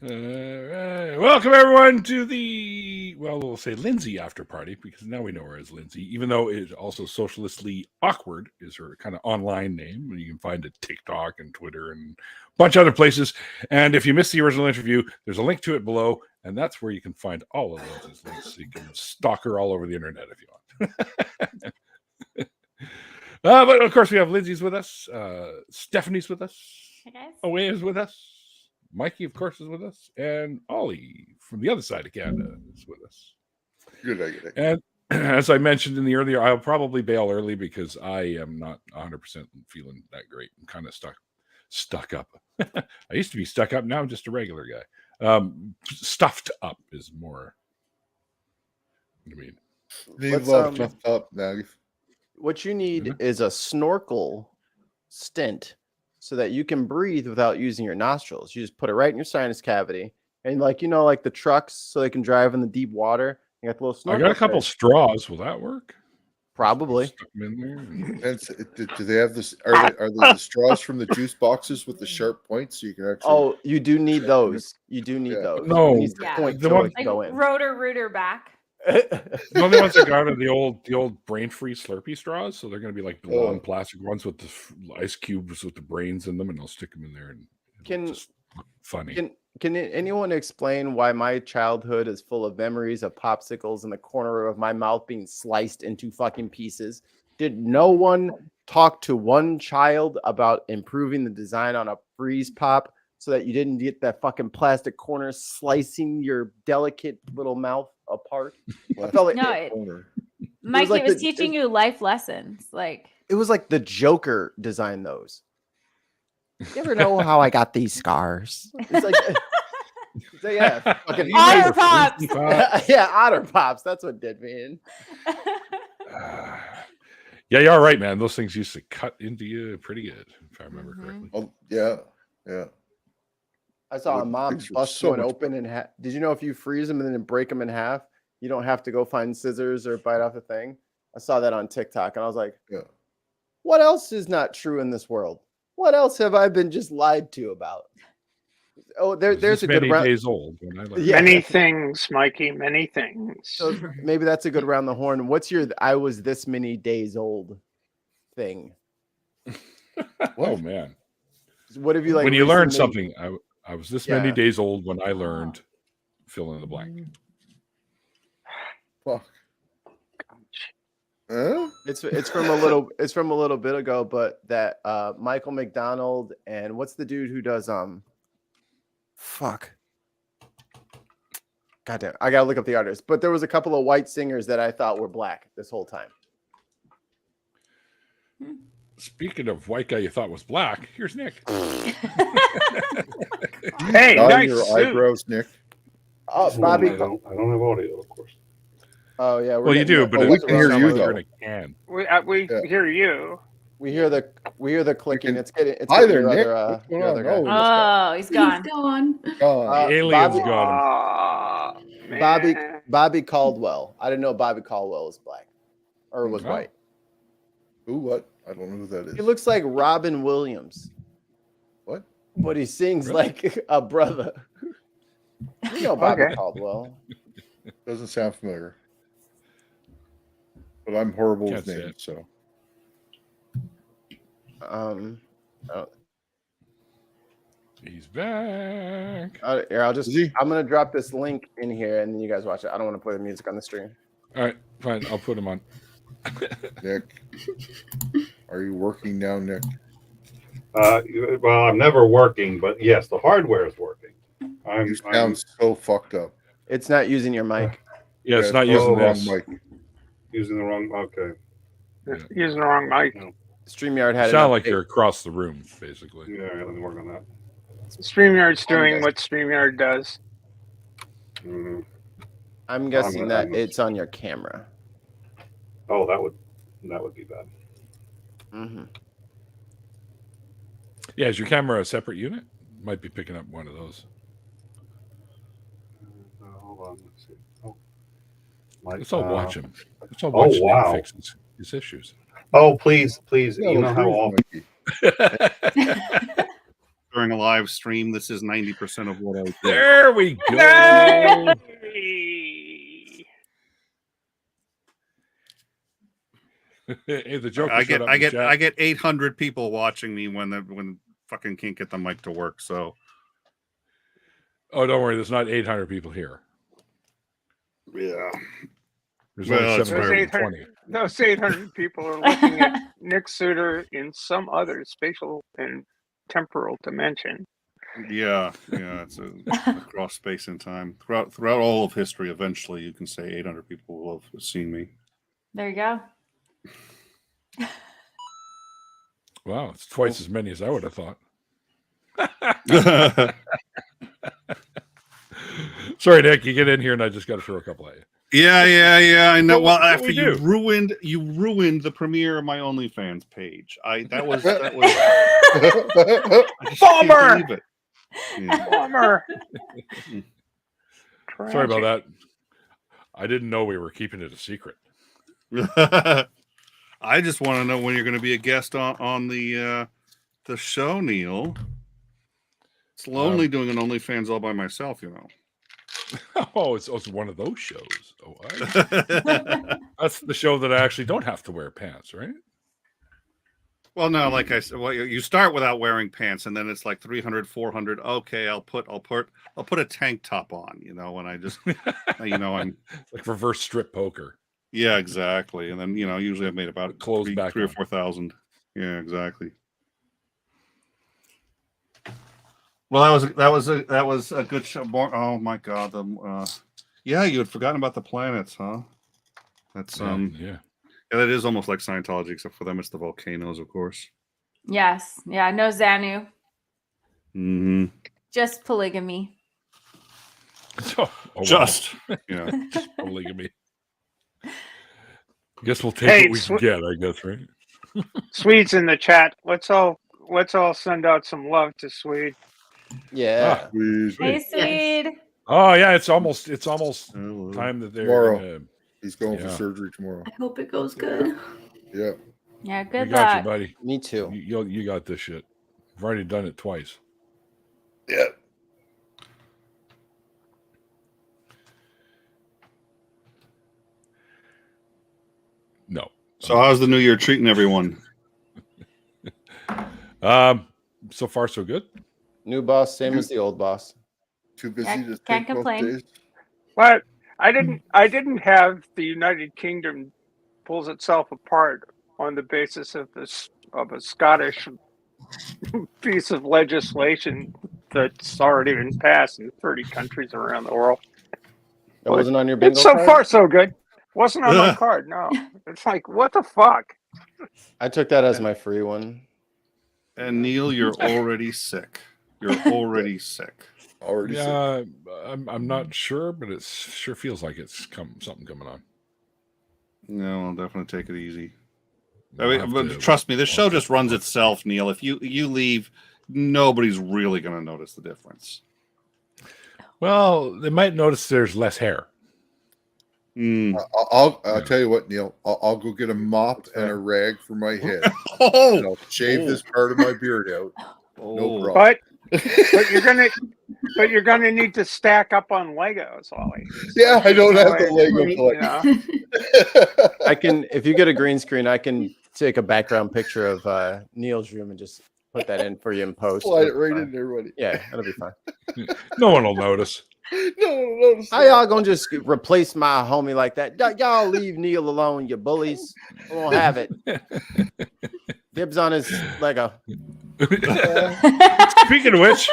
Welcome everyone to the, well, we'll say Lindsay after party, because now we know her as Lindsay, even though it's also Socialistly Awkward is her kind of online name. You can find it TikTok and Twitter and a bunch of other places. And if you missed the original interview, there's a link to it below, and that's where you can find all of Lindsay's links. So you can stalk her all over the internet if you want. But of course, we have Lindsay's with us, Stephanie's with us, Hey guys. Away is with us. Mikey, of course, is with us, and Ollie from the other side of Canada is with us. Good day. And as I mentioned in the earlier, I'll probably bail early because I am not 100% feeling that great. I'm kind of stuck up. I used to be stuck up. Now I'm just a regular guy. Stuffed up is more. What do you mean? Need love stuffed up now. What you need is a snorkel stent, so that you can breathe without using your nostrils. You just put it right in your sinus cavity. And like the trucks, so they can drive in the deep water. You got the little snorkel. I got a couple straws. Will that work? Probably. Stuck them in there. Do they have this? Are they the straws from the juice boxes with the sharp points, so you can actually? Oh, you do need those. You do need those. No, it needs to point the so one- it can go in. Rotor back. The only ones I got are the old brain-free Slurpee straws, so they're going to be like the long plastic ones with the ice cubes with the brains in them, and I'll stick them in there. And just funny. Can anyone explain why my childhood is full of memories of popsicles in the corner of my mouth being sliced into fucking pieces? Did no one talk to one child about improving the design on a freeze pop so that you didn't get that fucking plastic corner slicing your delicate little mouth apart? I felt like Mikey like was teaching you life lessons. Like it was like the Joker designed those. You ever know how I got these scars? It's like, yeah, fucking Otter Pops. Yeah, Otter Pops. That's what did me in. Yeah, you're all right, man. Those things used to cut into you pretty good, if I remember correctly. Oh, yeah. I saw a mom bust one open in half. Did you know if you freeze them and then break them in half, you don't have to go find scissors or bite off the thing? I saw that on TikTok, and I was like, what else is not true in this world? What else have I been just lied to about? Oh, there's a good many days old. Many things, Mikey. Many things. So maybe that's a good round the horn. What's your "I was this many days old" thing? Oh man, what have you like? When you learn something, I was this many days old when I learned. Fill in the blank. Fuck. It's from a little bit ago, but that Michael McDonald and what's the dude who does fuck. Goddamn, I gotta look up the artist. But there was a couple of white singers that I thought were black this whole time. Speaking of white guy you thought was black, here's Nick. Hey, nice your suit. eyebrows, Nick. Oh, Bobby. I don't have audio, of course. Oh yeah. Well, you do, but we can hear you though. In a can. We hear you. We hear the clicking. It's Hi there, Nick. your other guy. Oh, he's gone. Aliens got him. Bobby Caldwell. I didn't know Bobby Caldwell was black or was white. Who? What? I don't know who that is. He looks like Robin Williams. What? But he sings like a brother. You know Bobby Caldwell. Doesn't sound familiar. But I'm horrible with names, so. He's back. I'm gonna drop this link in here and then you guys watch it. I don't want to play the music on the stream. All right, fine. I'll put him on. Nick, are you working now, Nick? Well, I'm never working, but yes, the hardware is working. You sound so fucked up. It's not using your mic. Yeah, it's not using the wrong mic. Using the wrong. Okay. Using the wrong mic. No. StreamYard had. Sound like you're across the room, basically. Yeah, let me work on that. StreamYard's doing what StreamYard does. Mm-hmm. I'm guessing that it's on your camera. Oh, that would be bad. Mm-hmm. Yeah, is your camera a separate unit? Might be picking up one of those. Hold on, let's see. Oh, let's all watch him. Let's all watch him fix his issues. Oh, please. You know how often. during a live stream. This is 90% of what I do. There we go. Hey! Hey, the Joker I showed up get in the chat. 800 people watching me when fucking can't get the mic to work. So Oh, don't worry. There's not 800 people here. yeah, There's Well, only it's 720. Those 800 people are looking at Nick Suter in some other spatial and temporal dimension. yeah. It's across space and time throughout all of history. Eventually, you can say 800 people will have seen me. There you go. Wow, it's twice as many as I would have thought. Sorry, Nick, you get in here and I just got to throw a couple at you. Yeah. I know. Well, What after we you do? ruined the premiere of my OnlyFans page. That was I just can't Bummer! believe it. Yeah. Bummer. Sorry about that. I didn't know we were keeping it a secret. I just want to know when you're going to be a guest on the show, Neil. It's lonely doing an OnlyFans all by myself, Oh, it's one of those shows. Oh, that's the show that I actually don't have to wear pants, right? Well, no, like I said, you start without wearing pants, and then it's like 300, 400. Okay, I'll put a tank top on, and I just, I'm Like reverse strip poker. yeah, exactly. And then usually I've made about Clothes back 3 or on. 4,000. Yeah, exactly. Well, that was a good show. Oh my God, yeah, you had forgotten about the planets, huh? That's Yeah. that is almost like Scientology, except for them it's the volcanoes, of course. Yes. Yeah. No Xanu. Mm-hmm. Just polygamy. Oh, wow. Just yeah. Just polygamy. Guess we'll take Hey, what we can get, I guess, right? Swede's in the chat. Let's all send out some love to Swede. Yeah. Please. Hey, Swede. Oh yeah, it's almost Hello. time that they're Tomorrow. gonna, He's going for Yeah. surgery tomorrow. I hope it goes good. Yeah. Yeah. we Good got you, luck. buddy. Me too. You got this shit. I've already done it twice. Yeah. No. So how's the new year treating everyone? So far so good. New boss, same as the old boss. Too busy Yeah, to can't take both complain. days. But I didn't have the United Kingdom pulls itself apart on the basis of a Scottish piece of legislation that's already been passed in 30 countries around the world. That wasn't on your bingo It's so card? far so good. Wasn't on my card, no. It's like, what the fuck? I took that as my free one. And Neil, you're already sick. You're already sick. Already said. Yeah, I'm not sure, but it sure feels like it's something coming on. No, I'll definitely take it easy. We'll I have mean, to but trust me, this show watch just it. runs itself, Neil. If you leave, nobody's really going to notice the difference. Well, they might notice there's less hair. Mm. I'll Yeah. tell you what, Neil. I'll go get a mop and a rag for my head. And Oh, I'll shave this part of my beard out. oh. problem. But you're gonna need to stack up on Legos, Ollie. Yeah, I don't have the Lego You collection. know? I can, if you get a green screen, I can take a background picture of Neil's room and just put that in for you in post. Slide it right in there, buddy. Yeah, that'll be fine. No one will notice. No. How y'all gonna just replace my homie like that? Y'all leave Neil alone, you bullies. I won't have it. Dibs on his Lego. Speaking of which,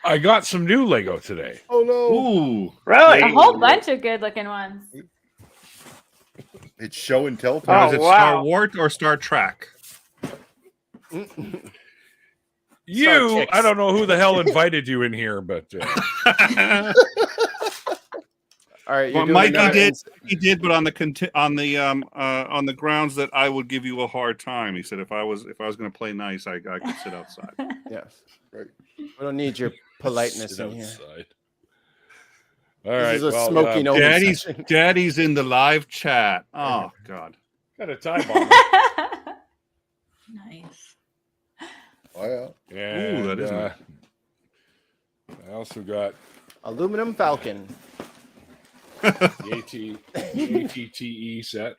I got some new Lego today. Oh no! Ooh. Really? A whole bunch of good looking ones. It's show and tell Now, time. is it wow. Star Wars or Star Trek? You, Chicks. I don't know who the hell invited you in here, but All right, Well, you're doing Mikey another did. ins- He did, but on the grounds that I would give you a hard time. He said if I was going to play nice, I could sit outside. Yes. Right. We don't need your politeness sit in here. outside. All This right, is a well, smoking only Daddy's session. Daddy's in the live chat. Oh God. got a tie bomb. Nice. Oh yeah. And that is nice. I also got Aluminum Falcon. the ATTE set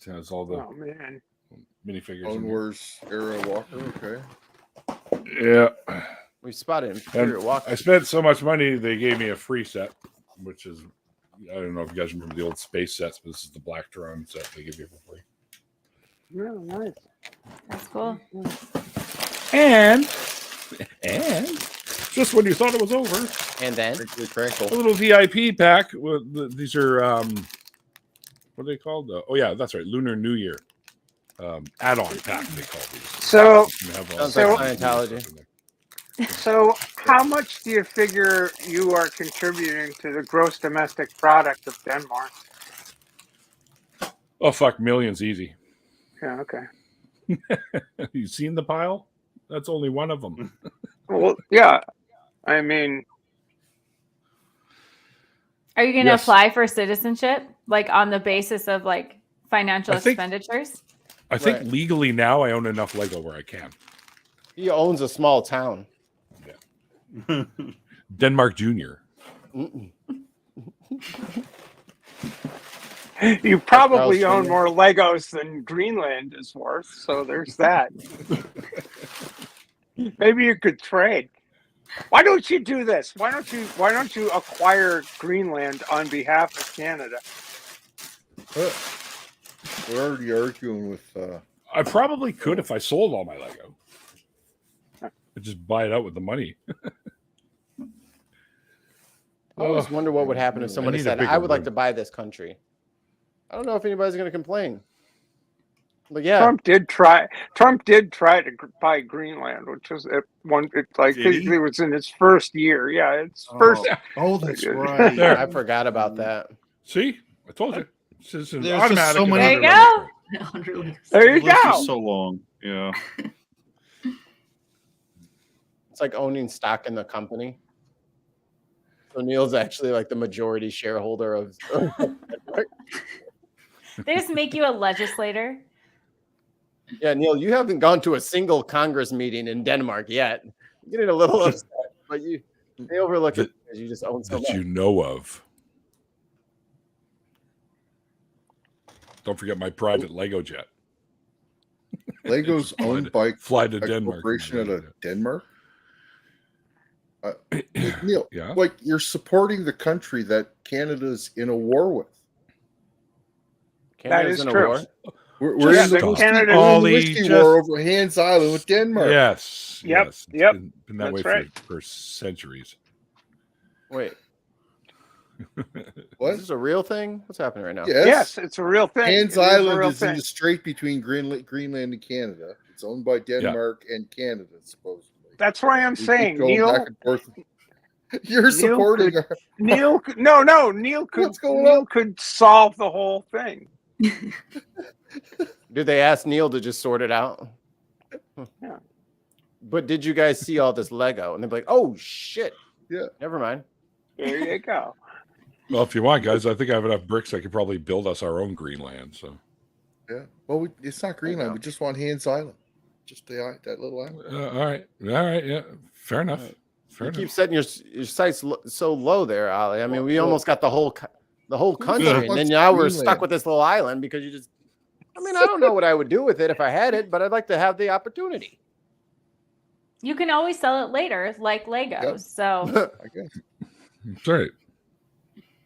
that has all the Oh man. minifigures. Clone in there. Wars era Walker. Okay. Yeah. We spotted Imperial Walker. I spent so much money, they gave me a free set, which is, I don't know if you guys remember the old space sets, but this is the Black Drone set they give you for free. Yeah, nice. That's cool. And just when you thought it was over, And then Crinkly a Crankle. little VIP pack. These are, what are they called? Oh, yeah, that's right. Lunar New Year add-on pack, they call these. So, You can have all Sounds the like Scientology. in there. so how much do you figure you are contributing to the gross domestic product of Denmark? Oh, fuck, millions easy. Yeah, okay. You seen the pile? That's only one of them. Well, yeah. I mean, Are you going to Yes. apply for citizenship, like on the basis of like financial I think- expenditures? I think Right. legally now I own enough Lego where I can. he owns a small town. Denmark Junior. Mm-mm. you probably Charles own Jr. more Legos than Greenland is worth, so there's that. Maybe you could trade. Why don't you do this? Why don't you acquire Greenland on behalf of Canada? We're already arguing with. I probably could if I sold all my Lego. I'd just buy it out with the money. I always wonder what would happen if I somebody need a said, bigger "I would like room." to buy this country." I don't know if anybody's going to complain. But yeah, Trump did try to buy Greenland, which was at one. It's like Did he? it was in its first year. Yeah, it's first. Oh, that's Yeah. right. There. I forgot about that. See? I told you. This is an There's just automatic. so many- There you go. There you The list go. is so long. Yeah. It's like owning stock in the company. So Neil's actually like the majority shareholder of. They just make you a legislator. Yeah, Neil, you haven't gone to a single Congress meeting in Denmark yet. You're getting a little upset, but they overlook it because you just own so that much. you know of. Don't forget my private Lego jet. Lego's owned by Fly to a Denmark. corporation out of Denmark. Neil, Yeah. like you're supporting the country that Canada's in a war with. Canada's is in a true. war. We're Yeah, in the the whiskey, Canada- we're in the Ollie, whiskey just- war over Hans Island with Denmark. Yes. Yep, Yes. It's yep. been that That's way right. for centuries. Wait, What? is this a real thing? What's happening right now? Yes, it's a real thing. Hans It a Island real is in thing. the strait between Greenland and Canada. It's owned by Denmark and Canada, supposedly. That's why I'm We keep saying going Neil. back and forth. You're supporting her. Neil could What's going Neil on? could solve the whole thing. Did they ask Neil to just sort it out? Yeah. But did you guys see all this Lego? And they're like, "Oh shit." Yeah. Never mind. There you go. Well, if you want, guys, I think I have enough bricks. I could probably build us our own Greenland. So, Yeah. Well, it's not Greenland. We just want Hans Island. Just that little island. all right, yeah, fair enough. Fair You enough. keep setting your sights so low there, Ali. I mean, we almost got the whole country, Yeah. and then now we're Greenland. stuck with this little island because you just. I mean, I don't know what I would do with it if I had it, but I'd like to have the opportunity. You can always sell it later, like Legos. Yep. So I guess. That's right.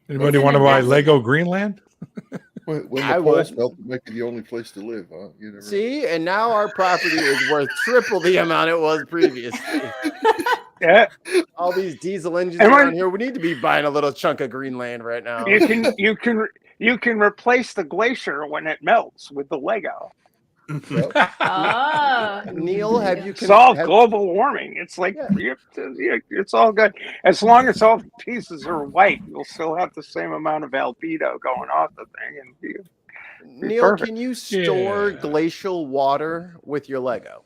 Anybody an want to buy investment. Lego Greenland? When I the poles would. melt, it might be the only place to live, huh? You never know. See, and now our property is worth triple the amount it was previously. Yeah, All these diesel engines And when- around here, we need to be buying a little chunk of Greenland right now. you can replace the glacier when it melts with the Lego. oh, Neil, have you Solve have- global warming. It's like Yeah. it's all good as long as all the pieces are white. You'll still have the same amount of albedo going off the thing, and Neil, perfect. can you store Yeah. glacial water with your Lego?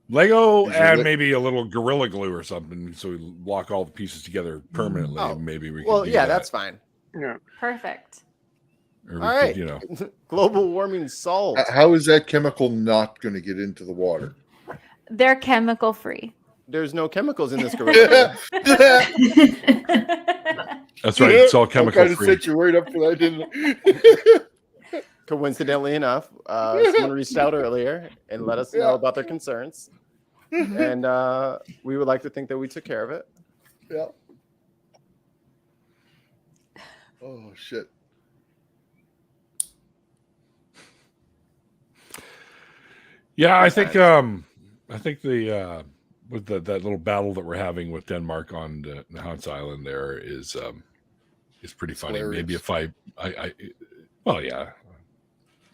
Lego Is your and li- maybe a little Gorilla Glue or something, so we lock all the pieces together permanently. Oh, Maybe we. Well, can do yeah, that. that's fine. yeah. perfect. Or we All could, right. you know, Global warming solved. How is that chemical not going to get into the water? They're chemical free. There's no chemicals in this gorilla. that's right. It's all I chemical kind of free. set you right up for that, didn't I? Coincidentally enough, someone reached out earlier and let us know Yeah. about their concerns. And we would like to think that we took care of it. Yeah. Oh shit. Yeah, I think the with that little battle that we're having with Denmark on the Hans Island there is pretty funny. Hilarious. Maybe if I well, yeah,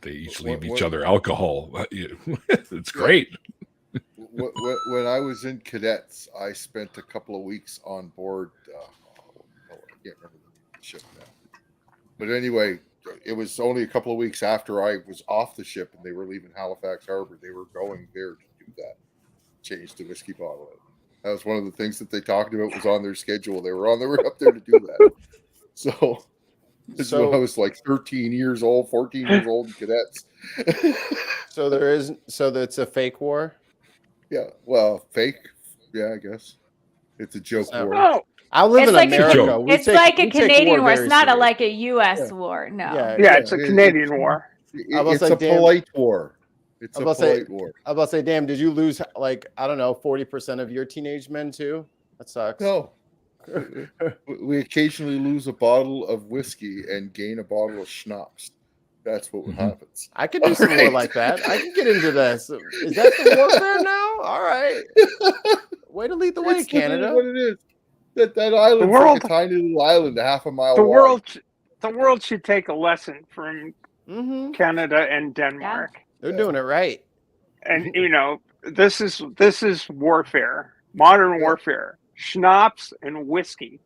they each leave each What- other alcohol. It's great. When I was in cadets, I spent a couple of weeks on board. I can't remember the ship now. But anyway, it was only a couple of weeks after I was off the ship and they were leaving Halifax Harbor. They were going there to do that, change the whiskey bottle. That was one of the things that they talked about was on their schedule. They were up there to do that. So this is when I was like 13 years old, 14 years old in cadets. So that's a fake war. Yeah, well, fake. Yeah, I guess it's a joke So- war. Oh, I live It's in like a- America. We It's take- like we a take Canadian war. It's very not serious. like a U.S. Yeah. war. No. yeah, it's a it- Canadian war. I was It's like, a damn. polite war. It's I a was about to say- polite war. I was about to say, damn, did you lose like, I don't know, 40% of your teenage men too? That sucks. No, we occasionally lose a bottle of whiskey and gain a bottle of schnapps. That's what Mhm. happens. I could do some more Alright. like that. I can get into this. Is that the warfare now? All right. Way to lead the way, It's literally Canada. what it is. That island's world- like a tiny little island, half a mile The wide. world should take a lesson from Mm-hmm. Canada and Denmark. They're doing it right. And this is warfare, modern Yeah. warfare. Schnapps and whiskey.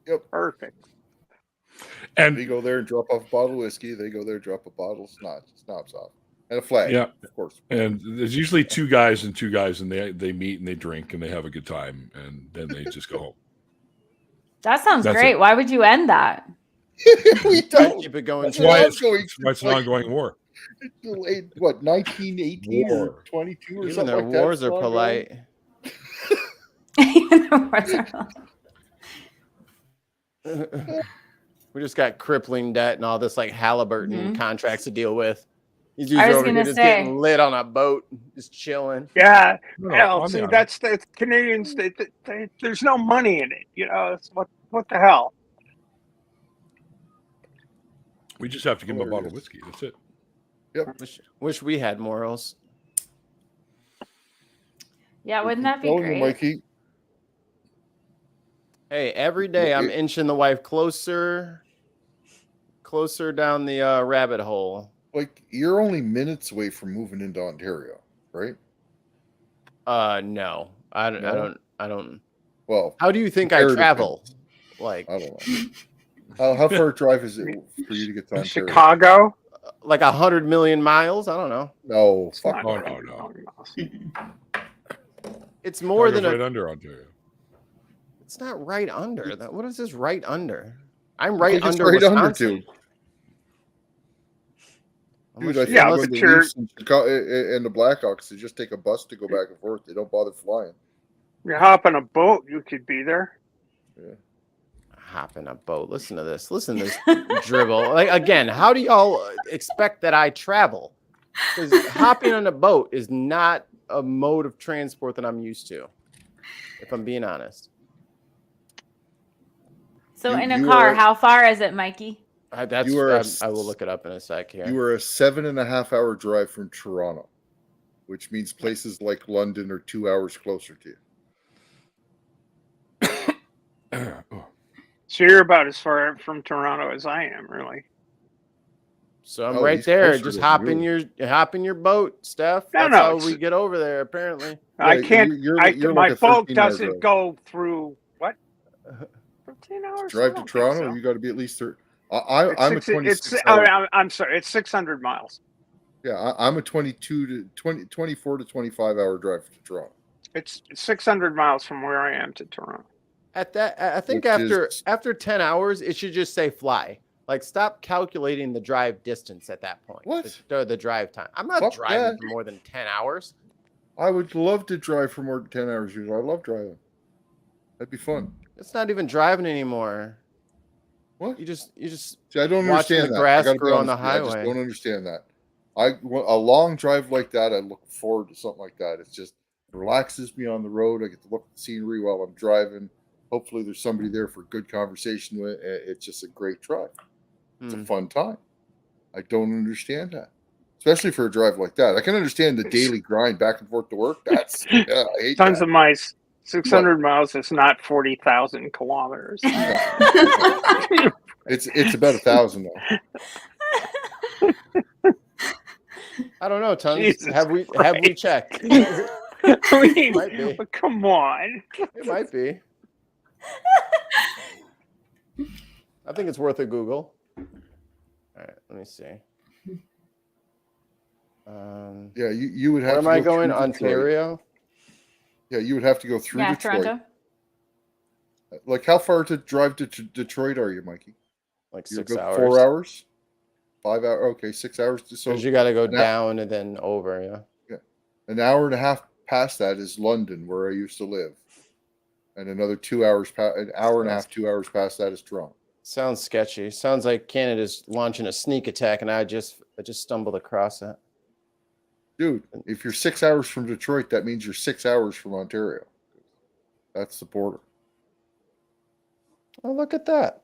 Yep. Perfect. They And go there and drop off a bottle of whiskey. They go there, drop a bottle of schnapps off, and a flag. Yeah. of course. and there's usually two guys, and they meet and they drink and they have a good time, and then they just go home. That sounds That's great. it. Why would you end that? We Try to don't. keep it going. That's That's why why it's, it's going. that's why it's an ongoing war. Delayed, what, 1918 War. or 22 or Even something their like that? wars are It's polite. We just got crippling debt and all this like Halliburton Mhm. contracts to deal with. These I dudes was over here gonna just say. getting lit on a boat, just chilling. Yeah. No, Hell, on see, the that's the Canadians. There's no money in it. It's what the hell? we just have to give them a bottle of whiskey. That's it. Wish we had morals. Yeah, wouldn't that be Telling you, great? Mikey, Hey, every day I'm it- inching the wife closer down the rabbit hole. like you're only minutes away from moving into Ontario, right? No, I don't. Well, How do you think I comparative travel? minutes. Like I don't know. How far a drive is it for you to get to Ontario? Chicago. 100 million miles? I don't know. No, It's fuck not Oh, no. no. It's more than right a. under Ontario. It's not right under. That. What is this right under? I'm I right think it's under right under Wisconsin. too. Dude, I think Yeah, when but the you're- Leafs and the Blackhawks, they just take a bus to go back and forth. They don't bother flying. You hop on a boat, you could be there. Hop in a boat. Listen to this. Listen to this dribble. Like again, how do y'all expect that I travel? Because hopping on a boat is not a mode of transport that I'm used to. If I'm being honest, So You- in a you car, are- how far is it, Mikey? I will look it up in a sec here. You are a 7.5 hour drive from Toronto, which means places like London are 2 hours closer to you. Oh, So you're about as far from Toronto as I am, really. So I'm Oh, right he's there. closer Just to hop you. in your boat, Steph. No, That's no, how it's- we get over there. Apparently, I Yeah, can't. you're My like a boat 13-hour doesn't drive. go through what? 13 hours. Drive I to don't think Toronto, so. you got to be at least 30. It's I'm a six- 26 oh, hour. I'm sorry. It's 600 miles. Yeah, I'm a 24 to 25 hour drive to Toronto. It's 600 miles from where I am to Toronto. at that, I think Which after is- after 10 hours, it should just say fly. Like, stop calculating the drive distance at that point. What? The drive time. I'm not Fuck driving that. for more than 10 hours. I would love to drive for more than 10 hours. I love driving. That'd be fun. It's not even driving anymore. What? You just See, I don't watching understand the that. grass I gotta be grow on honest the with you, I just highway. don't understand that. A long drive like that, I look forward to something like that. It's just relaxes me on the road. I get to look at the scenery while I'm driving. Hopefully, there's somebody there for good conversation with. It's just a great drive. It's a fun time. I don't understand that, especially for a drive like that. I can understand the daily grind back and forth to work. That's I hate Tons that. of mice. 600 miles is not 40,000 kilometers. It's about 1,000 though. I don't know, Tons. Jesus Have we checked? I mean, Might be. but come on. It might be. I think it's worth a Google. All right, let me see. Yeah, you would have. Where to am I go going? through Detroit. Ontario? Yeah, you would have to go through Yeah, Detroit. Toronto. Like, how far to drive to Detroit are you, Mikey? Like You're 6 good hours. 4 hours? 5 hours? Okay, 6 hours. So Because you got to go an hou- down and then over, yeah. an hour and a half past that is London, where I used to live, and another 2 hours, an hour and a half, 2 hours past that is Toronto. Sounds sketchy. Sounds like Canada's launching a sneak attack, and I just stumbled across it. Dude, if you're 6 hours from Detroit, that means you're 6 hours from Ontario. That's the border. Oh, look at that.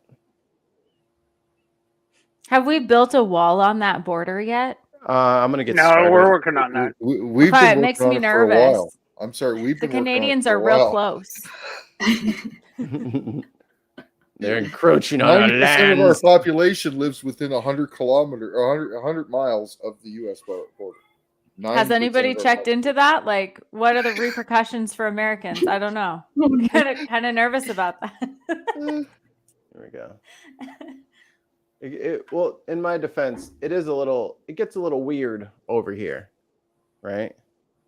Have we built a wall on that border yet? I'm gonna get No, started. we're working on that. We've Okay, it been makes working me on it for a nervous. while. I'm sorry, we've The been working on it Canadians for a are real while. close. They're encroaching on our 90% of our lands. population lives within 100 miles of the U.S. border. Has 90% anybody of our checked into that? Like, what are the repercussions for Americans? I don't know. Kind of nervous about that. Here we go. Well, in my defense, it gets a little weird over here, right?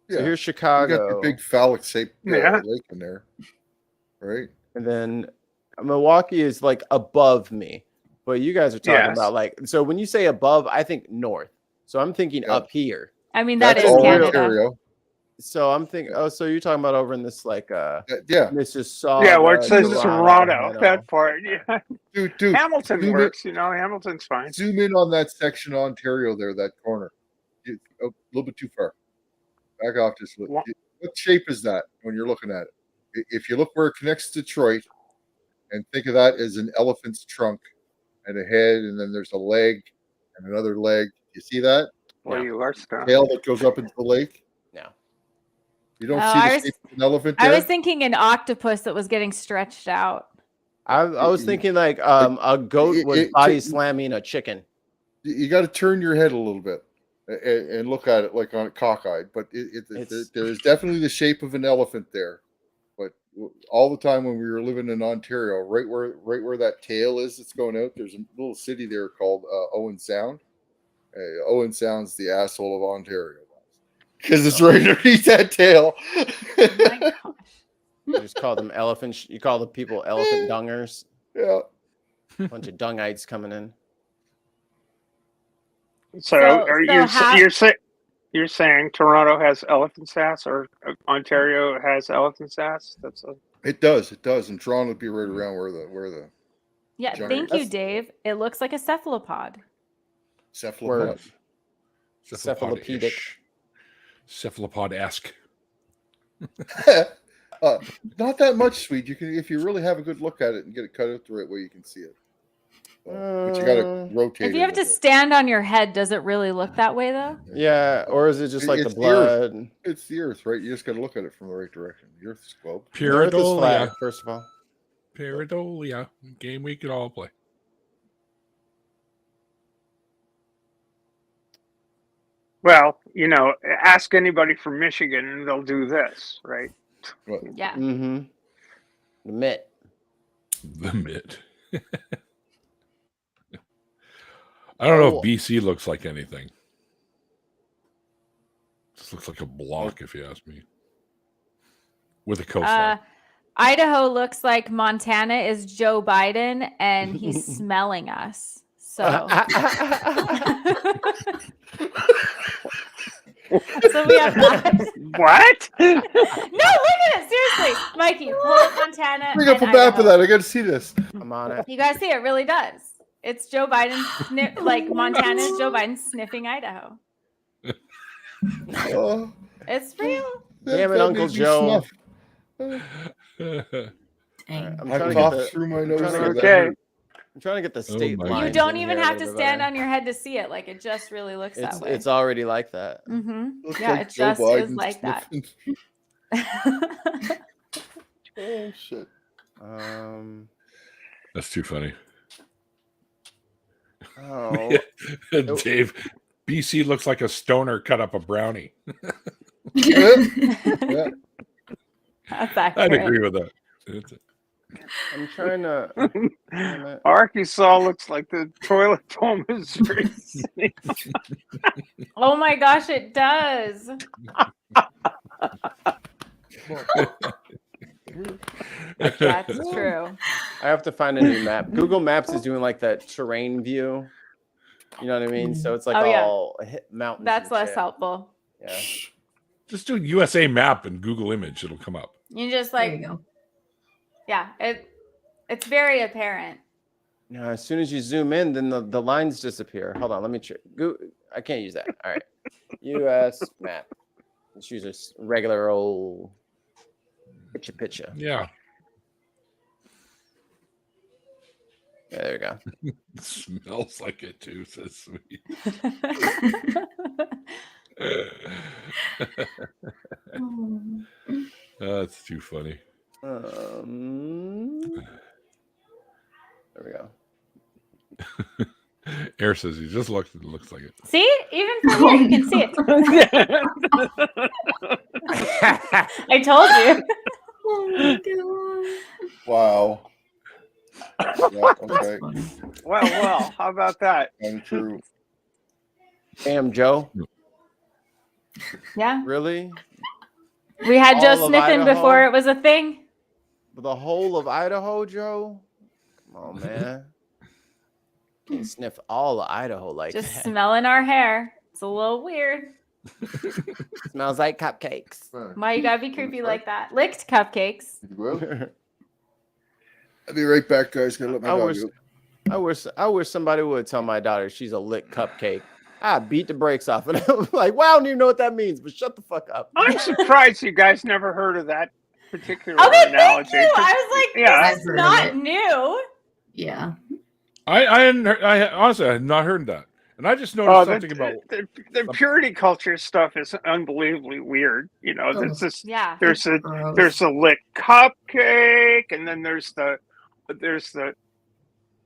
Yeah. So here's You Chicago, got your big phallic shaped Yeah. lake in there, right? and then Milwaukee is like above me. But you guys are talking Yes. about like, so when you say above, I think north. So I'm thinking Yeah. up here. I mean, that That's is all Canada. Ontario. So I'm thinking, oh, so you're talking about over in this like Yeah, Mississauga. Yeah, where it says Toronto, Toronto, that part. Yeah. dude. Hamilton zoom in- works, Hamilton's fine. Zoom in on that section of Ontario there, that corner. A little bit too far. Back off just a little. What? What shape is that when you're looking at it? If you look where it connects to Detroit and think of that as an elephant's trunk and a head, and then there's a leg and another leg. You see that? Well, Yeah. you are stuck. Tail that goes up into the lake? No. You don't Oh, see I the was- shape of an elephant I there? was thinking an octopus that was getting stretched out. I was thinking like a goat was it- body slamming a chicken. You got to turn your head a little bit and look at it like on cockeyed. But It's- there is definitely the shape of an elephant there. But all the time when we were living in Ontario, right where that tail is that's going out, there's a little city there called Owen Sound. Owen Sound's the asshole of Ontario because it's right underneath that tail. Oh my gosh. You just call them elephants. You call the people elephant dungers. Yeah. Bunch of dungites coming in. So, you're saying Toronto has elephant's ass, or Ontario has elephant's ass? It does, and Toronto would be right around where the Yeah, Giant. thank you, That's- Dave. It looks like a cephalopod. cephalopod. Cephalopedic. Cephalopod-esque. Not that much, sweet. You can, if you really have a good look at it and get it cut out the right way, you can see it. But you got to rotate. If you it have a to bit. stand on your head, does it really look that way though? Yeah, or is it just like the It's the earth. blood? It's the Earth, right? You just got to look at it from the right direction. The Earth's globe. The Earth is flat, Pyridolia. first of all. Pyridolia. Game we could all play. Well, ask anybody from Michigan and they'll do this, right? Yeah. Mm-hmm. The mitt. The mitt. I don't know Oh. if BC looks like anything. Just looks like a block, if you ask me. With a coastline. Idaho looks like Montana is Joe Biden and he's smelling us. So. So we have that. What? No, look at it. Seriously. Mikey, pull up Montana. Bring up a and map of Idaho. that. I got to see this. I'm on it. You guys see it really does. It's Joe Biden, like Montana is Joe Biden sniffing Idaho. Oh, It's real. Damn it, that Uncle made me Joe. snuff. I'm I trying to get coughed the, through my I'm nose. trying to there. get That Okay. hurt. I'm trying to get the state my lines. You don't in even here a have to little stand better. on your head to see it. Like it just really looks that way. It's already like that. Mm-hmm. Looks Yeah, like it Joe just is Biden like that. sniffing. Oh shit! That's too funny. Oh, Dave, BC looks like a stoner cut up a brownie. Yeah. That's I'd accurate. agree with that. It's- I'm trying to. Arkansas looks like the toilet bowl Missouri. Oh my gosh, it does. That's true. I have to find a new map. Google Maps is doing like that terrain view. You know what I mean? So it's like Oh, yeah. all mountains. That's and less shit. helpful. Yeah. Just do USA map and Google image. It'll come up. You just There like, you go. yeah, it's very apparent. No, as soon as you zoom in, then the lines disappear. Hold on, let me check. I can't use that. All right. US map. Let's use a regular old picture. Yeah. Yeah, there we go. It smells like it too, says Sweet. That's too funny. There we go. Air says he just looks like it. See, even from here you can see it. I told you. Oh my god. Wow. Yeah, okay. Funny. Well, how about that? Untrue. Damn, Joe. Yeah, Really? we had Joe All of sniffing Idaho? before it was a thing. The whole of Idaho, Joe? Come on, man. Can't sniff all of Idaho like Just that. smelling our hair. It's a little weird. Smells like cupcakes. Why you gotta be creepy like that? Licked cupcakes. Well, I'll be right back, guys. Gotta let my I dog wish, out. I wish somebody would tell my daughter she's a lit cupcake. I beat the brakes off and I'm like, wow, I don't even know what that means, but shut the fuck up. I'm surprised you guys never heard of that particular Okay, analogy. thank you. I was like, Yeah. this I've is heard of not it. new. Yeah. I hadn't heard, honestly I had not heard that. And I just noticed something about the purity culture stuff is unbelievably weird. You know, there's this Yeah. there's a Gross. there's a lit cupcake, and then there's the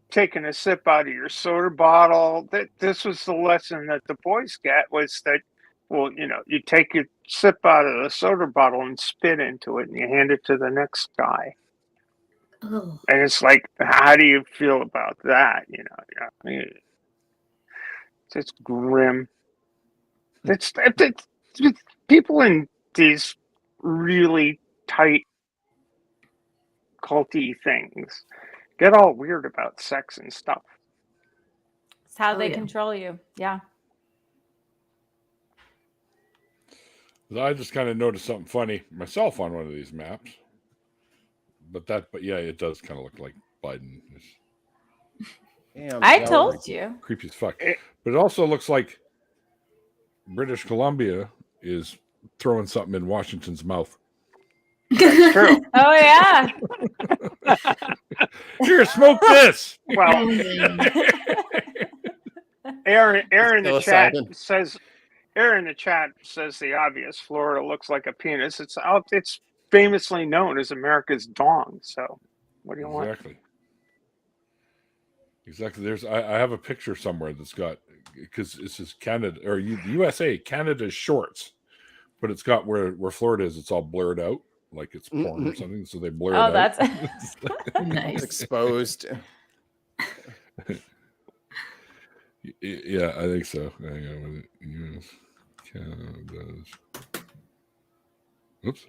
taking a sip out of your soda bottle. That this was the lesson that the boys get was that, well, you know, you take your sip out of the soda bottle and spit into it, and you hand it to the next guy. Oh. And it's like, how do you feel about that? You know, yeah, I mean, it's grim. It's people in these really tight, culty things get all weird about sex and stuff. It's how Oh, they yeah. control you. Yeah. I just kind of noticed something funny myself on one of these maps. But yeah, it does kind of look like Biden. It's Damn, I Joe. told you. creepy as fuck. But it also looks like British Columbia is throwing something in Washington's mouth. That's true. Oh yeah. Here, smoke this. Well, Aaron in the chat Psilocybin. says the obvious. Florida looks like a penis. It's famously known as America's dong. So, what do you want? Exactly. I have a picture somewhere that's got, because this is Canada or USA, Canada's shorts, but it's got where Florida is. It's all blurred out, like it's porn or something. So they blur it Oh, out. that's Nice. Exposed. Yeah, I think so. Hang on, US, Canada's. Oops,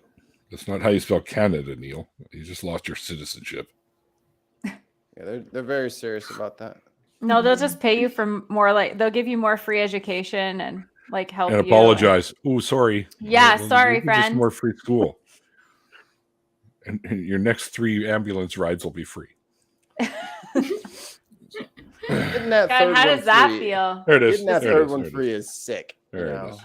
that's not how you spell Canada, Neil. You just lost your citizenship. Yeah, they're very serious about that. No, they'll just pay you for more. Like they'll give you more free education and like help And you. apologize. Oh, sorry. Yeah, Well, sorry, maybe just friend. more free school. And your next 3 ambulance rides will be free. Getting that God, third how one does that free- feel? There it is. Getting that There it third is. one There it free is. is sick. you There it know? is.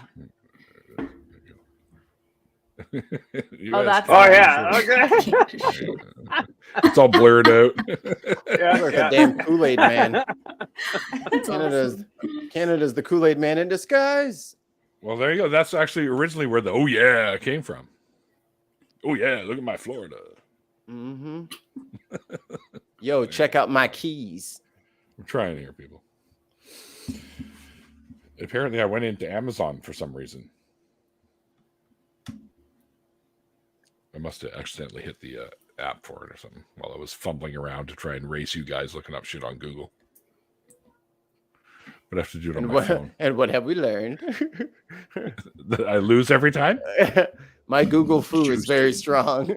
Oh, that's- Oh yeah. Okay. It's all blurred out. Yeah, Like yeah. a damn Kool-Aid man. That's Canada's awesome. Canada's the Kool-Aid man in disguise. Well, there you go. That's actually originally where the "oh yeah" came from. Oh yeah, look at my Florida. Mm-hmm. Yo, check out my keys. I'm trying here, people. Apparently, I went into Amazon for some reason. I must have accidentally hit the app for it or something while I was fumbling around to try and race you guys looking up shit on Google. But I have to do it on my phone. And what have we learned? That I lose every time? My Google foo is very strong.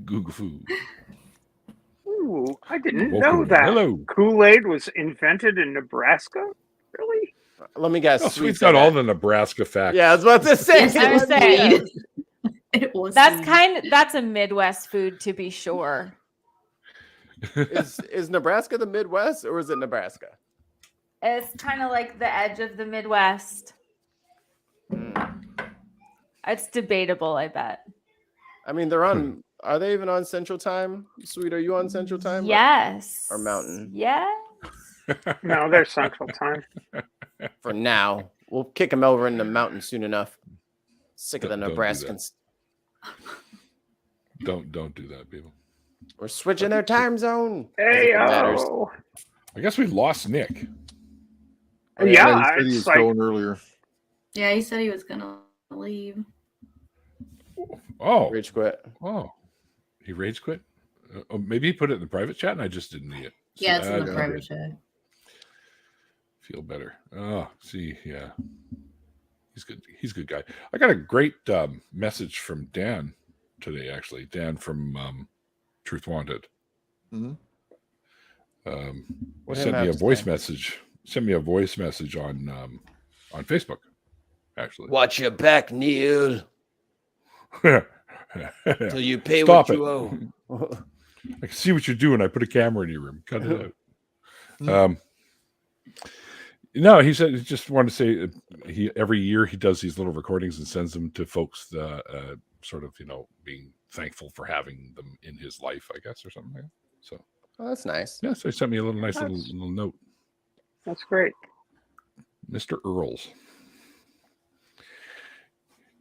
Google food. Ooh, I didn't Welcome. know that. Hello. Kool-Aid was invented in Nebraska. Really? Let me guess. Oh, Sweet Sweet's got all the Nebraska facts. Yeah, I was about to say. Yes, I was it was saying. weed. It was That's weed. that's a Midwest food to be sure. Is Nebraska the Midwest or is it Nebraska? It's kind of like the edge of the Midwest. It's debatable, I bet. I mean, they're on. Are they even on Central Time? Sweet, are you on Central Time? Yes. Or Mountain? Yes. No, they're Central Time. For now, we'll kick them over in the mountain soon enough. Sick of the Don't do that. Nebraskans. Don't do that, people. We're switching their time zone. Hey, It matters. oh. I guess we lost Nick. Oh, Yeah, he said he it's was like going earlier. Yeah, he said he was gonna leave. Oh, Rage quit. oh, he rage quit. Maybe he put it in the private chat, and I just didn't see it. Yeah, it's in I the did. private chat. Feel better. Oh, see, yeah, he's good. He's a good guy. I got a great message from Dan today. Actually, Dan from Truth Wanted. Mhm. What Sent him me have a to voice say? message. Sent me a voice message on Facebook. Actually, Watch your back, Neil, till you pay Stop what it. you owe. I can see what you're doing. I put a camera in your room. Cut it Hmm. out. No, he said he just wanted to say he every year he does these little recordings and sends them to folks, sort of being thankful for having them in his life, I guess, or something like that. So Oh, that's nice. yeah, so he sent me a little nice little That's- note, that's great. Mr. Earls.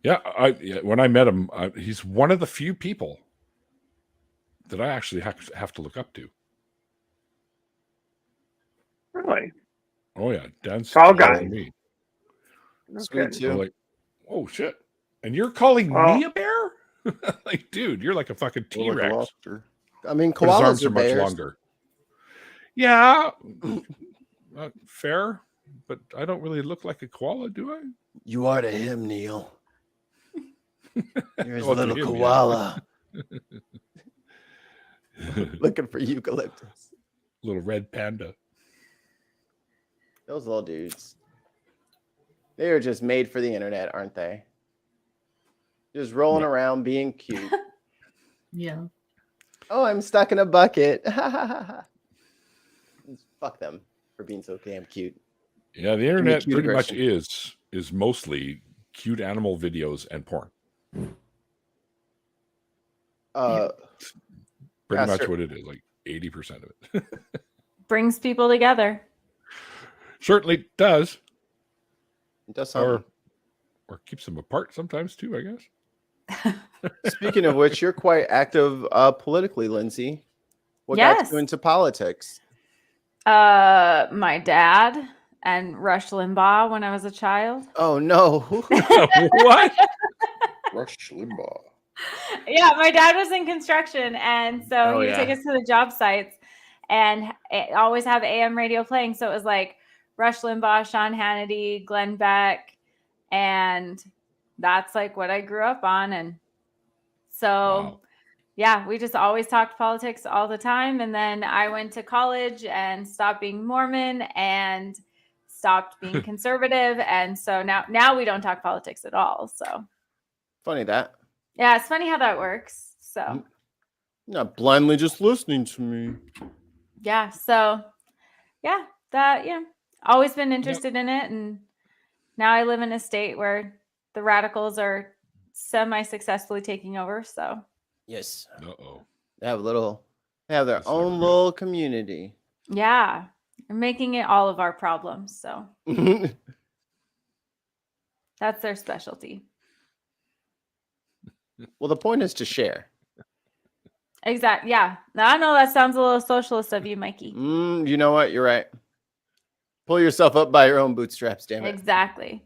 Yeah, when I met him, he's one of the few people that I actually have to look up to. Really? Oh yeah, Dan's Tall taller guy. than me. Sweet Okay. too. I'm like, oh shit! And you're calling Well- me a bear? Like, dude, you're like a fucking Or like a T-Rex. lobster. I mean, But his arms koalas are are much bears. longer. Yeah, fair, but I don't really look like a koala, do I? You are to him, Neil. You're his Oh, to little him, yeah. koala. Looking for eucalyptus. Little red panda. Those little dudes. They are just made for the internet, aren't they? Just rolling Yeah. around being cute. Yeah. Oh, I'm stuck in a bucket. Fuck them for being so damn cute. Yeah, the internet cute pretty much aggression. is mostly cute animal videos and porn. Pretty Yeah, much sure. what it is, like 80% of it. Brings people together. Certainly does, It does something. or keeps them apart sometimes too, I guess. Speaking of which, you're quite active politically, Lindsay. What got Yes. you into politics? My dad and Rush Limbaugh when I was a child. Oh no. What? Rush Limbaugh. Yeah, my dad was in construction, and so Oh, he would yeah. take us to the job sites and always have AM radio playing. So it was like Rush Limbaugh, Sean Hannity, Glenn Beck, and that's like what I grew up on. And so, Wow. yeah, we just always talked politics all the time. And then I went to college and stopped being Mormon and stopped being conservative. And so now we don't talk politics at all. So Funny that. yeah, it's funny how that works. So Not blindly just listening to me. yeah, so yeah, that always been interested in it, and now I live in a state where the radicals are semi-successfully taking over. So Yes. Uh-oh. They have their That's own never good. little community. yeah, they're making it all of our problems. So that's their specialty. Well, the point is to share. Exactly. Yeah. Now, I know that sounds a little socialist of you, Mikey. You know what? You're right. Pull yourself up by your own bootstraps, damn it. Exactly.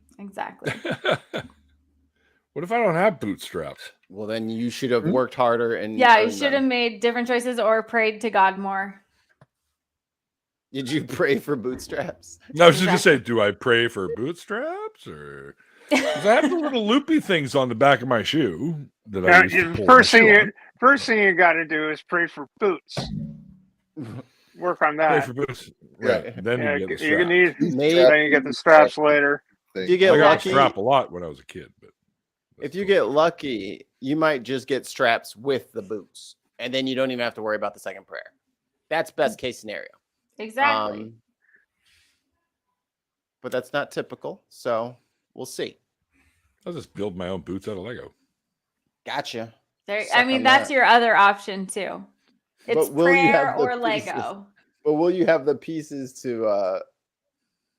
What if I don't have bootstraps? Well, then you should have worked harder and Yeah, you earned should have them. made different choices or prayed to God more. Did you pray for bootstraps? No, I was just gonna say, do I pray for bootstraps or? 'Cause I have the little loopy things on the back of my shoe that I use to pull my shoe on. First thing you got to do is pray for boots. Work on Pray that. for boots. Yeah. Right. Then Yeah, you get the you can strap. need. Maybe- Then you get the straps later. Thing. If you get I got a lucky, strap a lot when I was a kid, but if you get lucky, you might just get straps with the boots, and then you don't even have to worry about the second prayer. That's best case scenario. Exactly. But that's not typical, so we'll see. I'll just build my own boots out of Lego. Gotcha. There, suck I mean, on that's that. your other option too. It's But will you prayer have the or pieces? Lego. But will you have the pieces to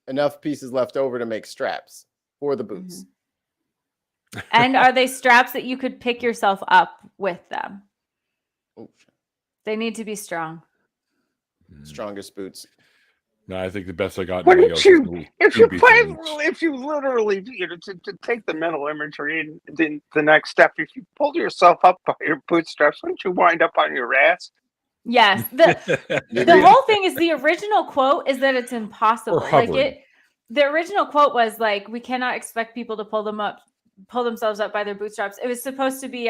enough pieces left over to make straps for the boots? And are they straps that you could pick yourself up with them? Oh, They need to be strong. strongest boots. No, I think the best I got in Wouldn't Lego is you- just little If you doobie play, boots. if you literally, to take the mental imagery and then the next step, if you pulled yourself up by your bootstraps, wouldn't you wind up on your ass? Yes. The whole thing is the original quote is that it's impossible. Or Like hovering. the original quote was like, we cannot expect people to pull themselves up by their bootstraps. It was supposed to be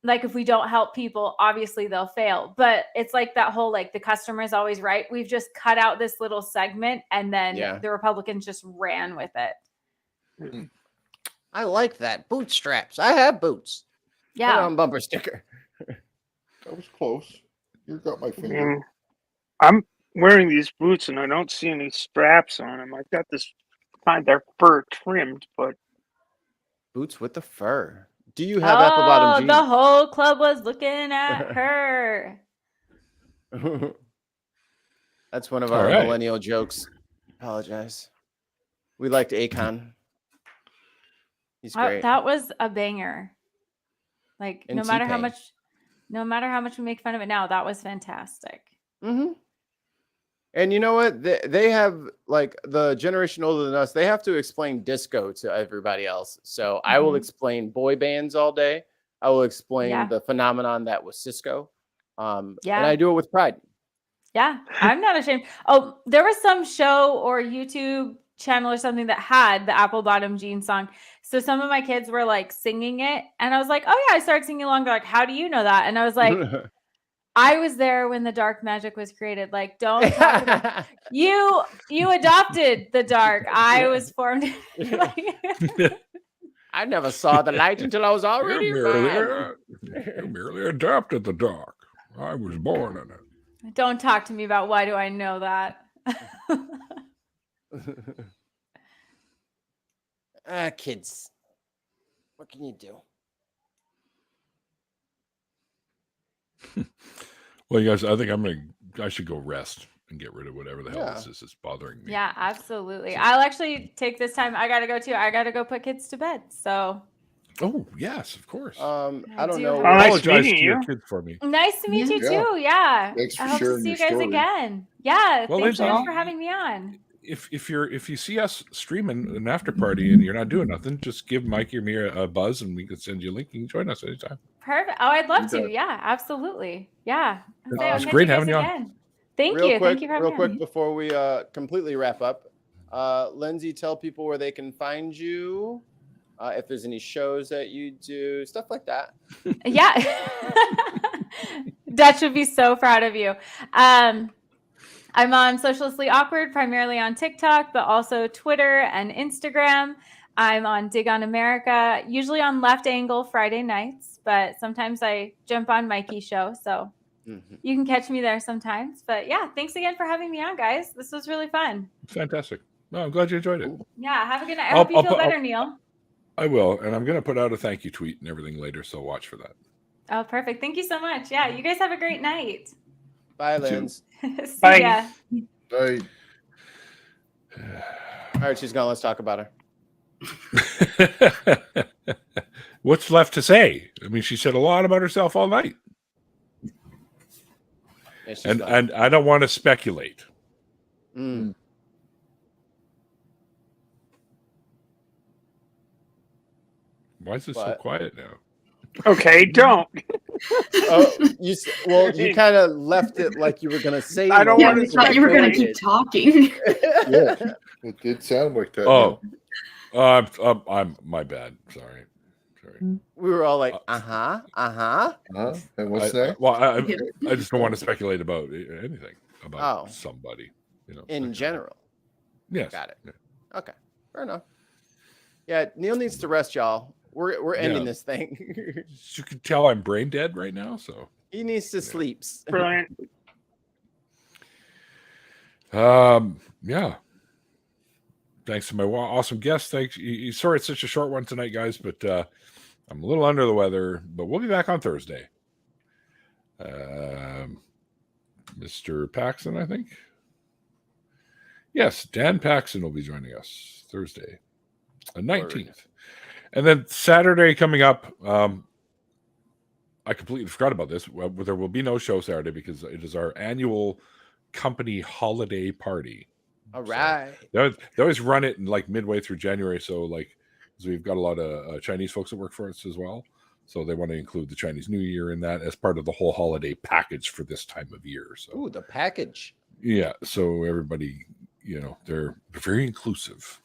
like, if we don't help people, obviously they'll fail. But it's like that whole, like, the customer is always right. We've just cut out this little segment and then the Republicans just ran with it. I like that. Bootstraps. I have boots. Put Yeah. on bumper sticker. That was close. You got my finger. Mm. I'm wearing these boots and I don't see any straps on them. I've got this kind of fur trimmed, but Boots with the fur. Do you have apple bottom the whole club was looking at her. jeans? That's one of All our right. millennial jokes. Apologize. We liked Akon. He's great. That was a banger. Like, And no matter how T-Pain. much we make fun of it now, that was fantastic. Mm-hmm. And you know what? They have, like, the generation older than us, they have to explain disco to everybody else. So I will Mhm. explain boy bands all day. I will explain Yeah. the phenomenon that was Cisco. And Yeah. I do it with pride. Yeah, I'm not ashamed. Oh, there was some show or YouTube channel or something that had the Apple Bottom Jeans song. So some of my kids were like singing it, and I was like, "Oh yeah," I started singing along. They're like, "How do you know that?" And I was like, "I was there when the dark magic was created. Like, don't talk about you adopted the dark. I was formed." I never saw the light until I was already You merely adopted the dark. I was born in it. Don't talk to me about why do I know that. Kids. What can you do? Well, you guys, I think I should go rest and get rid of whatever the hell Yeah. this is bothering me. Yeah, absolutely. I'll actually take this time. I gotta go too. I gotta go put kids to bed. So Oh, yes, of course. I don't do know. have- Oh, nice Apologize meeting to your you. kids for me. nice to meet you Yeah. too. Yeah. Thanks for I hope to sharing see you your guys story. again. Yeah. Well, Thanks so Lindsay, much for having me on. If you see us streaming an after party and you're not doing nothing, just give Mikey or me a buzz and we can send you a link. You can join us anytime. Perfect. Oh, I'd love You to. bet. Yeah, absolutely. Yeah. It's I'll catch great you guys having you on. again. Thank real you. quick, Thank you for having real me quick on. before we completely wrap up. Lindsay, tell people where they can find you. If there's any shows that you do, stuff like that. Yeah. Dutch would be so proud of you. I'm on Socialistly Awkward, primarily on TikTok, but also Twitter and Instagram. I'm on Dig on America, usually on Left Angle Friday nights, but sometimes I jump on Mikey's show. So you can catch me there sometimes. But yeah, thanks again for having me on, guys. This was really fun. Fantastic. No, I'm glad you enjoyed it. Yeah, have a good night. I hope you feel better, Neil. I will. And I'm going to put out a thank you tweet and everything later. So watch for that. Oh, perfect. Thank you so much. Yeah, you guys have a great night. Bye, Linz. See Bye. ya. Right. All right, she's gone. Let's talk about her. What's left to say? I mean, she said a lot about herself all night. Yeah, she's And gone. and I don't want to speculate. Mm. Why is it so But- quiet now? Okay, don't. Oh, you kind of left it like you were gonna say. I don't Yeah, wanna we thought you were gonna speculate. keep talking. Yeah, it did sound like that. Oh, I'm my bad. Sorry. We were all like, uh-huh. Huh? And what's that? I just don't want to speculate about anything about Oh. somebody. You know, In general. Yes. Got it. Yeah. Okay. Fair enough. Yeah, Neil needs to rest, y'all. We're ending Yeah. this thing. As you can tell, I'm brain dead right now. So, He needs to sleep. Brilliant. yeah. Thanks to my awesome guest. Thanks. Sorry it's such a short one tonight, guys, but I'm a little under the weather. But we'll be back on Thursday. Mr. Paxson, I think. Yes, Dan Paxson will be joining us Thursday, the 19th. And then Saturday coming up, I completely forgot about this. Well, there will be no show Saturday because it is our annual company holiday party. All right. They always run it in like midway through January. So like, because we've got a lot of Chinese folks that work for us as well. So they want to include the Chinese New Year in that as part of the whole holiday package for this time of year. So Ooh, the package. yeah, so everybody, you know, they're very inclusive.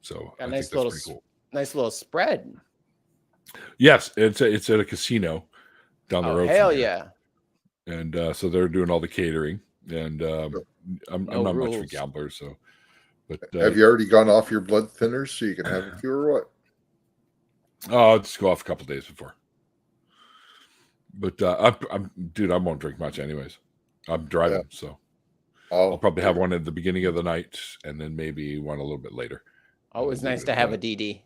So Got a I nice think that's little pretty cool. Nice little spread. Yes, it's at a casino down the Oh, road. hell from here. yeah. And so they're doing all the catering, and I'm No not much of a rules. gambler, so. But Have you already gone off your blood thinners so you can have a few or what? I'll just go off a couple days before. But dude, I won't drink much anyways. I'm driving, so I'll Oh, probably have one at the beginning of the night, and then maybe one a little bit later. Always nice to have a DD.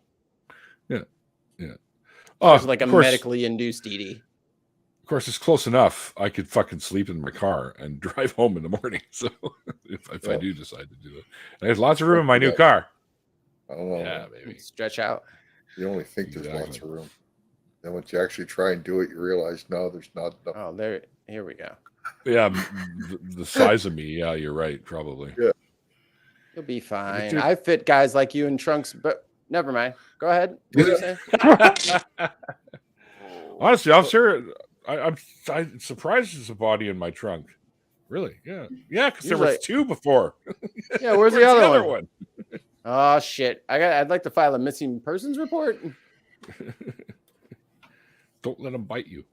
Oh, It's like a of course, medically induced DD. Of course, it's close enough. I could fucking sleep in my car and drive home in the morning. So if I do decide to do that, there's lots of room in my new car. I don't know. Yeah, baby. Stretch out. You only think there's lots Exactly. of room. Then once you actually try and do it, you realize, no, there's not enough. Oh, here we go. Yeah, the size of me. Yeah, you're right. Probably. You'll be fine. Dude. I fit guys like you in trunks, but never mind. Go ahead. What were you saying? Honestly, I'm sure. I'm surprised there's a body in my trunk. Really? Yeah. Yeah, because there You're was like- two before. Yeah, where's the other other one? Oh shit! I'd like to file a missing persons report. Don't let them bite you.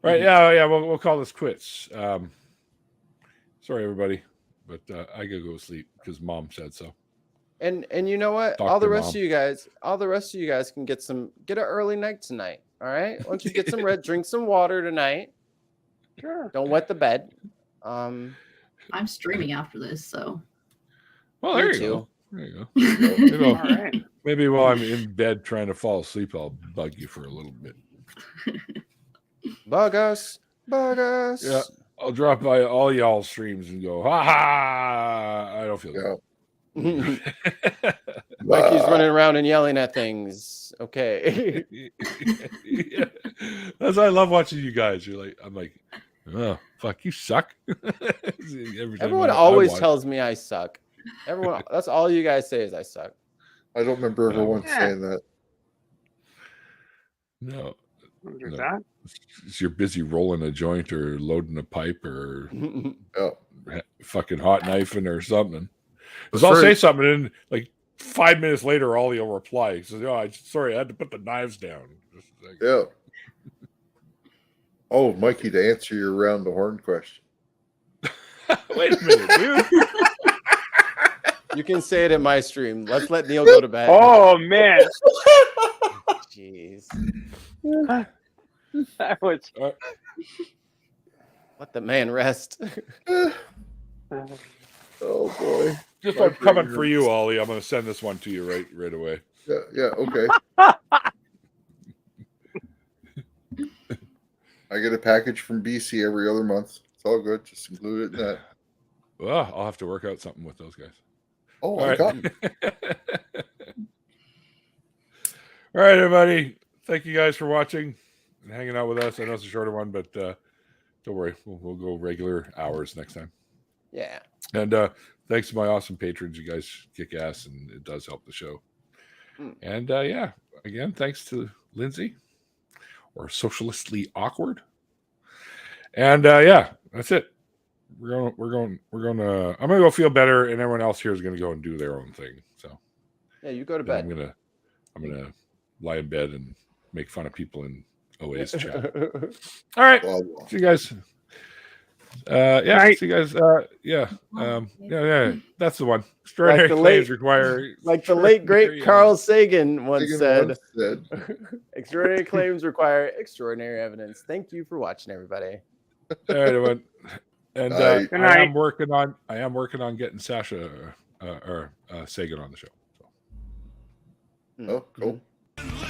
All right. Yeah. We'll call this quits. Sorry, everybody, but I gotta go to sleep because Mom said so. And you know what? Talk all the to rest Mom. of you guys can get an early night tonight. All right. Once you get some drink some water tonight. Sure. Don't wet the bed. I'm streaming after this, so Well, Me there you too. go. There you go. Maybe, All right. maybe while I'm in bed trying to fall asleep, I'll bug you for a little bit. Bug us. Yeah. I'll drop by all y'all streams and go, ha ha. I don't feel good. Yeah. Like he's running around and yelling at things. Okay. Yeah. That's why I love watching you guys. I'm like, oh fuck, you suck. Every time Everyone I always watch. tells me I suck. That's all you guys say is I suck. I don't remember everyone Yeah. saying that. No, Do No. that. it's you're busy rolling a joint or loading a pipe or Oh, fucking hot knifing or something. Because The I'll say first- something and like 5 minutes later, Ollie will reply. He says, "Oh, sorry, I had to put the knives down." Just like, yeah. Oh, Mikey, to answer your around the horn question. Wait a minute, dude. You can say it in my stream. Let's let Neil go to bed. Oh man, Jeez. that was. Let the man rest. Oh boy. Just My I'm coming brain for you, Ollie. I'm going to send this one to you right away. Yeah, okay. I get a package from BC every other month. It's all good. Just include it in that. Well, I'll have to work out something with those guys. Oh, All I right. got them. All right, everybody. Thank you guys for watching and hanging out with us. I know it's a shorter one, but don't worry. We'll go regular hours next time. Yeah. And thanks to my awesome patrons. You guys kick ass, and it does help the show. And yeah, again, thanks to Lindsay or Socialistly Awkward. And yeah, that's it. I'm gonna go feel better, and everyone else here is gonna go and do their own thing. So Yeah, you go to bed. I'm gonna lie in bed and make fun of people in OA's chat. All right, Well, see you guys. Yeah, Night. see you guys. Yeah, that's the one. Extraordinary the claims late- require Like the late great Carl Sagan once Sagan said, once said, extraordinary claims require extraordinary evidence. Thank you for watching, everybody. All right, everyone. And Night. Good I night. am working on getting Sasha or Sagan on the show. So. oh, cool. Mhm.